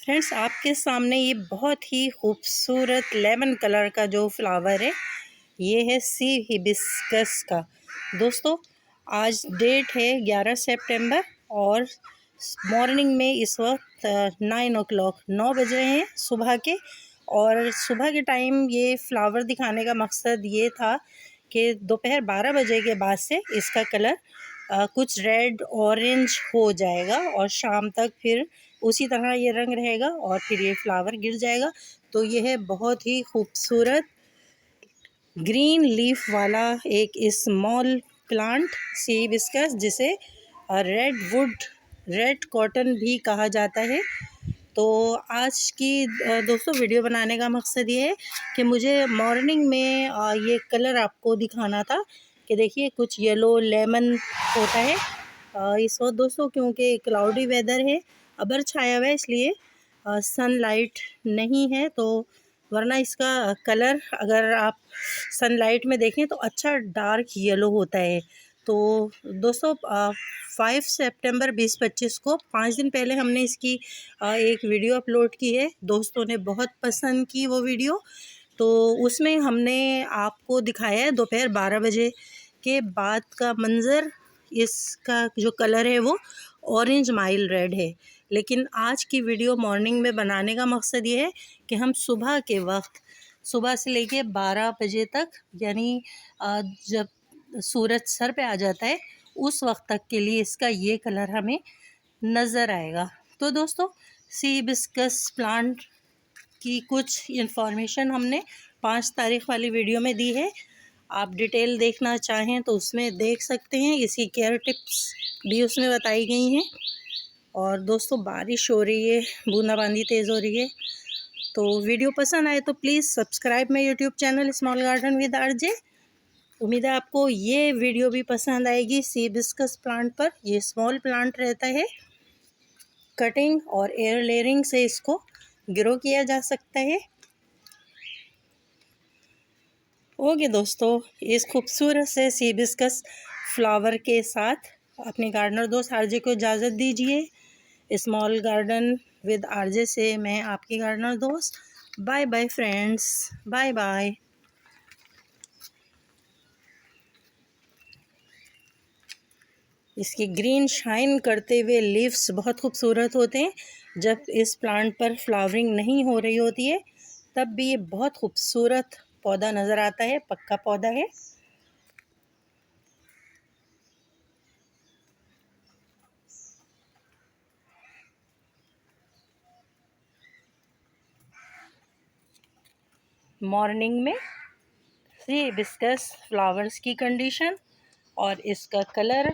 Friends, आपके सामने ये बहुत ही खूबसूरत लेमन कलर का जो फ्लावर है, ये है सी हिबिस्कस का। दोस्तों, आज डेट है 11 सितंबर और मॉर्निंग में इस वक्त 9 o'clock 9 बज रहे हैं सुबह के। और सुबह के टाइम ये फ्लावर दिखाने का मकसद ये था कि दोपहर 12 बजे के बाद से इसका कलर कुछ रेड ऑरेंज हो जाएगा और शाम तक फिर उसी तरह ये रंग रहेगा और फिर ये फ्लावर गिर जाएगा। तो ये है बहुत ही खूबसूरत ग्रीन लीफ वाला एक स्मॉल प्लांट सी हिबिस्कस, जिसे रेड कॉटन भी कहा जाता है। तो आज की दोस्तों वीडियो बनाने का मकसद ये है कि मुझे मॉर्निंग में ये कलर आपको दिखाना था कि देखिए कुछ येलो लेमन होता है इस वक्त दोस्तों, क्योंकि क्लाउडी वेदर है, अबर छाया हुआ है, इसलिए सनलाइट नहीं है। तो वरना इसका कलर अगर आप सनलाइट में देखें तो अच्छा डार्क येलो होता है। तो दोस्तों 5 सितंबर 2025 को 5 दिन पहले हमने इसकी एक वीडियो अपलोड की है। दोस्तों ने बहुत पसंद की वो वीडियो। तो उसमें हमने आपको दिखाया है दोपहर 12 बजे के बाद का मंज़र। इसका जो कलर है वो ऑरेंज माइल रेड है। लेकिन आज की वीडियो मॉर्निंग में बनाने का मकसद ये है कि हम सुबह के वक्त, सुबह से लेके 12 बजे तक, यानी जब सूरज सर पे आ जाता है उस वक्त तक के लिए इसका ये कलर हमें नज़र आएगा। तो दोस्तों, सी हिबिस्कस प्लांट की कुछ इन्फॉर्मेशन हमने 5 तारीख वाली वीडियो में दी है। आप डिटेल देखना चाहें तो उसमें देख सकते हैं। इसकी केयर टिप्स भी उसमें बताई गई हैं। और दोस्तों, बारिश हो रही है, बूंदाबांदी तेज़ हो रही है। तो वीडियो पसंद आए तो please subscribe my YouTube channel small garden with RJ. उम्मीद है आपको ये वीडियो भी पसंद आएगी। सी हिबिस्कस प्लांट पर ये स्मॉल प्लांट रहता है, कटिंग और एयर लेयरिंग से इसको ग्रो किया जा सकता है। ओके दोस्तों, इस खूबसूरत से सी हिबिस्कस फ्लावर के साथ अपने गार्डनर दोस्त आरजे को इजाज़त दीजिए। स्मॉल गार्डन विद आरजे से मैं आपकी गार्डनर दोस्त। Bye bye friends, bye bye. इसकी ग्रीन शाइन करते हुए लीव्स बहुत खूबसूरत होते हैं। जब इस प्लांट पर फ्लावरिंग नहीं हो रही होती है तब भी ये बहुत खूबसूरत पौधा नज़र आता है, पक्का पौधा है। मॉर्निंग में सी हिबिस्कस फ्लावर्स की कंडीशन और इसका कलर